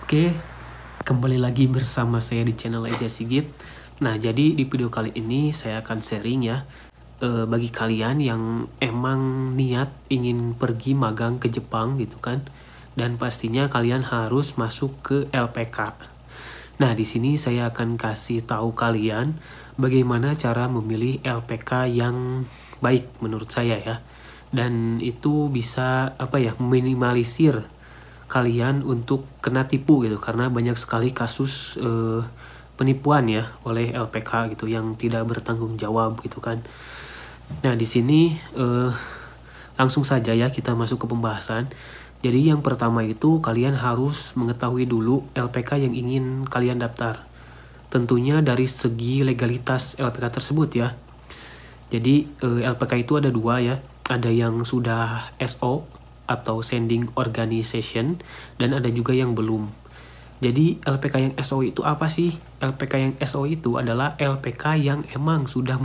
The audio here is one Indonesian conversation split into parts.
Oke, kembali lagi bersama saya di channel Eza Sigit. Nah, jadi di video kali ini saya akan sharing ya, bagi kalian yang emang niat ingin pergi magang ke Jepang gitu kan, dan pastinya kalian harus masuk ke LPK. Nah, di sini saya akan kasih tahu kalian bagaimana cara memilih LPK yang baik menurut saya ya, dan itu bisa meminimalisir kalian untuk kena tipu gitu, karena banyak sekali kasus penipuan ya oleh LPK gitu yang tidak bertanggung jawab gitu kan. Nah, di sini langsung saja ya kita masuk ke pembahasan. Jadi yang pertama itu kalian harus mengetahui dulu LPK yang ingin kalian daftar. Tentunya dari segi legalitas LPK tersebut ya. Jadi LPK itu ada dua ya. Ada yang sudah SO atau Sending Organization, dan ada juga yang belum. Jadi LPK yang SO itu apa sih? LPK yang SO itu adalah LPK yang emang sudah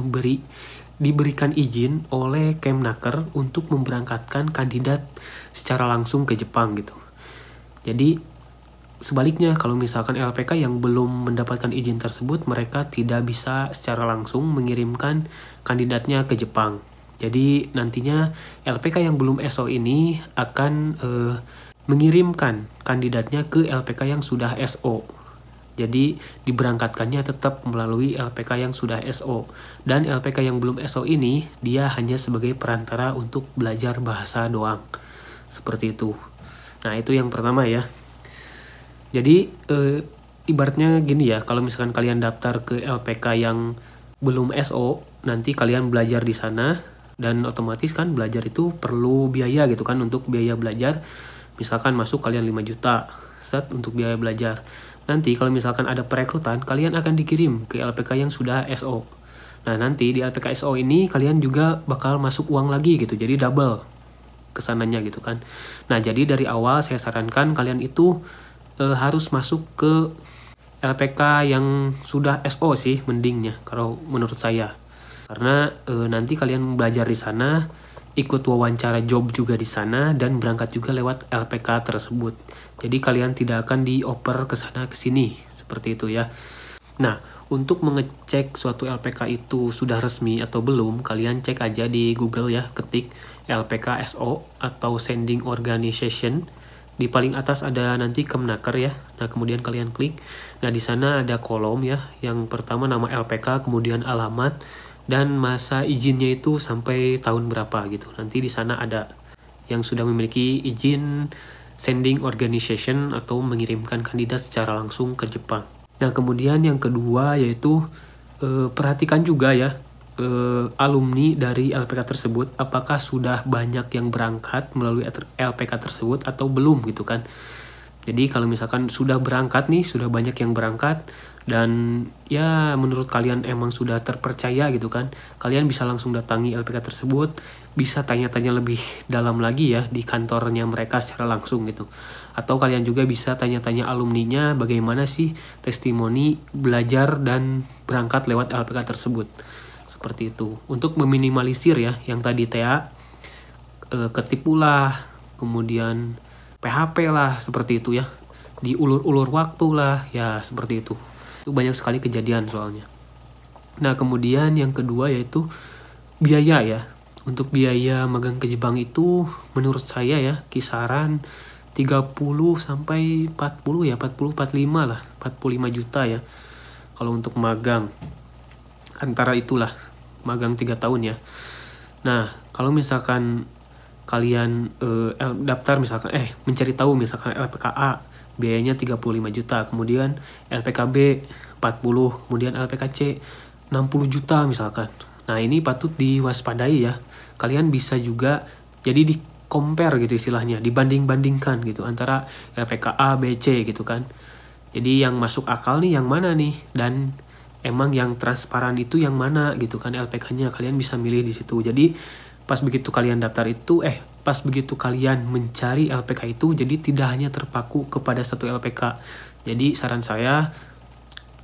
diberikan izin oleh Kemnaker untuk memberangkatkan kandidat secara langsung ke Jepang gitu. Jadi sebaliknya, kalau misalkan LPK yang belum mendapatkan izin tersebut, mereka tidak bisa secara langsung mengirimkan kandidatnya ke Jepang. Jadi nantinya LPK yang belum SO ini akan mengirimkan kandidatnya ke LPK yang sudah SO. Jadi diberangkatkannya tetap melalui LPK yang sudah SO. Dan LPK yang belum SO ini, dia hanya sebagai perantara untuk belajar bahasa doang. Seperti itu. Nah, itu yang pertama ya. Jadi ibaratnya gini ya, kalau misalkan kalian daftar ke LPK yang belum SO, nanti kalian belajar di sana. Dan otomatis kan belajar itu perlu biaya gitu kan, untuk biaya belajar. Misalkan masuk kalian 5 juta set untuk biaya belajar. Nanti kalau misalkan ada perekrutan, kalian akan dikirim ke LPK yang sudah SO. Nah, nanti di LPK SO ini kalian juga bakal masuk uang lagi gitu, jadi double kesananya gitu kan. Nah, jadi dari awal saya sarankan kalian itu harus masuk ke LPK yang sudah SO sih mendingnya kalau menurut saya. Karena nanti kalian belajar di sana, ikut wawancara job juga di sana, dan berangkat juga lewat LPK tersebut. Jadi kalian tidak akan dioper ke sana ke sini, seperti itu ya. Nah, untuk mengecek suatu LPK itu sudah resmi atau belum, kalian cek aja di Google ya, ketik LPK SO atau Sending Organization. Di paling atas ada nanti Kemnaker ya. Nah, kemudian kalian klik. Nah, di sana ada kolom ya. Yang pertama nama LPK, kemudian alamat, dan masa izinnya itu sampai tahun berapa gitu. Nanti di sana ada yang sudah memiliki izin Sending Organization atau mengirimkan kandidat secara langsung ke Jepang. Nah, kemudian yang kedua yaitu perhatikan juga ya alumni dari LPK tersebut, apakah sudah banyak yang berangkat melalui LPK tersebut atau belum gitu kan. Jadi kalau misalkan sudah berangkat nih, sudah banyak yang berangkat, dan ya menurut kalian emang sudah terpercaya gitu kan, kalian bisa langsung datangi LPK tersebut, bisa tanya-tanya lebih dalam lagi ya di kantornya mereka secara langsung gitu. Atau kalian juga bisa tanya-tanya alumninya bagaimana sih testimoni belajar dan berangkat lewat LPK tersebut. Seperti itu. Untuk meminimalisir ya yang tadi TA, ketipu lah, kemudian PHP lah, seperti itu ya. Diulur-ulur waktu lah, ya seperti itu. Itu banyak sekali kejadian soalnya. Nah, kemudian yang kedua yaitu biaya ya. Untuk biaya magang ke Jepang itu menurut saya ya kisaran 30 sampai 40 ya, 45 lah, 45 juta ya. Kalau untuk magang antara itulah, magang 3 tahun ya. Nah, kalau misalkan kalian daftar misalkan mencari tahu misalkan LPKA biayanya 35 juta, kemudian LPKB 40, kemudian LPKC 60 juta misalkan. Nah, ini patut diwaspadai ya. Kalian bisa juga jadi di compare gitu istilahnya, dibanding-bandingkan gitu antara LPKA, B, C gitu kan. Jadi yang masuk akal nih yang mana nih, dan emang yang transparan itu yang mana gitu kan LPK-nya, kalian bisa milih di situ. Jadi pas begitu kalian daftar itu, pas begitu kalian mencari LPK itu, jadi tidak hanya terpaku kepada satu LPK. Jadi saran saya,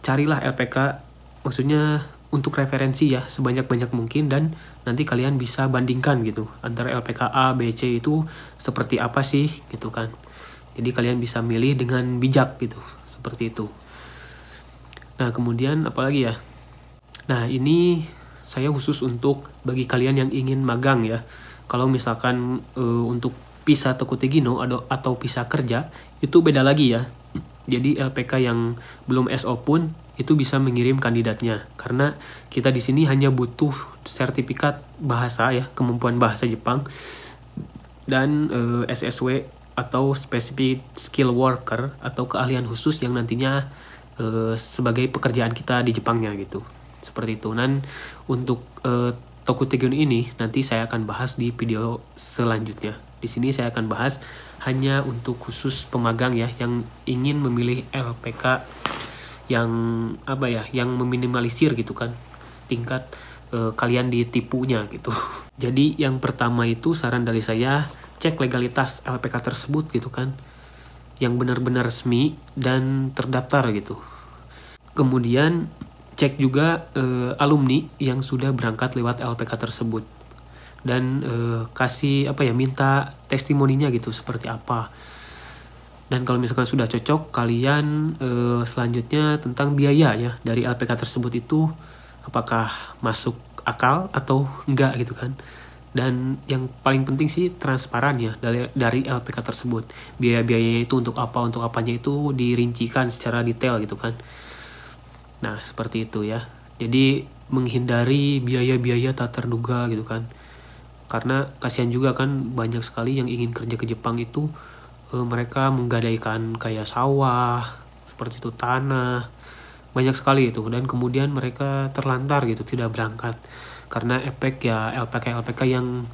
carilah LPK, maksudnya untuk referensi ya sebanyak-banyak mungkin, dan nanti kalian bisa bandingkan gitu antara LPK A, B, C itu seperti apa sih gitu kan. Jadi kalian bisa milih dengan bijak gitu, seperti itu. Nah, kemudian apalagi ya? Nah, ini saya khusus untuk bagi kalian yang ingin magang ya. Kalau misalkan untuk visa Tekutigino atau visa kerja, itu beda lagi ya. Jadi LPK yang belum SO pun itu bisa mengirim kandidatnya. Karena kita di sini hanya butuh sertifikat bahasa ya, kemampuan bahasa Jepang, dan SSW atau Specific Skill Worker atau keahlian khusus yang nantinya sebagai pekerjaan kita di Jepangnya gitu. Seperti itu. Dan untuk Tekutigino ini nanti saya akan bahas di video selanjutnya. Di sini saya akan bahas hanya untuk khusus pemagang ya yang ingin memilih LPK yang yang meminimalisir gitu kan tingkat kalian ditipunya gitu. Jadi yang pertama itu saran dari saya, cek legalitas LPK tersebut gitu kan, yang benar-benar resmi dan terdaftar gitu. Kemudian cek juga alumni yang sudah berangkat lewat LPK tersebut, dan minta testimoninya gitu seperti apa. Dan kalau misalkan sudah cocok, kalian selanjutnya tentang biaya ya dari LPK tersebut itu apakah masuk akal atau enggak gitu kan. Dan yang paling penting sih transparan ya dari LPK tersebut. Biaya-biayanya itu untuk apa, untuk apanya itu dirincikan secara detail gitu kan. Nah, seperti itu ya. Jadi menghindari biaya-biaya tak terduga gitu kan. Karena kasihan juga kan banyak sekali yang ingin kerja ke Jepang itu mereka menggadaikan kayak sawah, seperti itu tanah, banyak sekali itu, dan kemudian mereka terlantar gitu, tidak berangkat karena efek ya LPK yang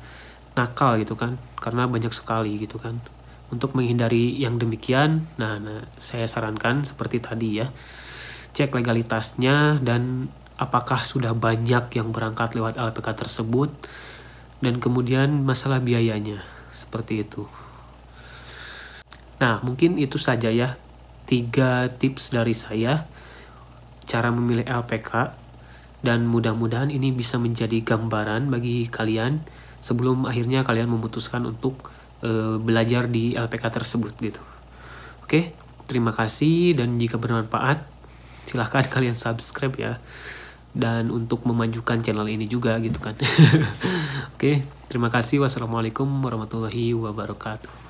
nakal gitu kan, karena banyak sekali gitu kan. Untuk menghindari yang demikian, nah saya sarankan seperti tadi ya, cek legalitasnya dan apakah sudah banyak yang berangkat lewat LPK tersebut, dan kemudian masalah biayanya, seperti itu. Nah, mungkin itu saja ya 3 tips dari saya cara memilih LPK, dan mudah-mudahan ini bisa menjadi gambaran bagi kalian sebelum akhirnya kalian memutuskan untuk belajar di LPK tersebut gitu. Oke, terima kasih, dan jika bermanfaat silahkan kalian subscribe ya, dan untuk memajukan channel ini juga gitu kan. Oke, terima kasih. Wassalamualaikum warahmatullahi wabarakatuh.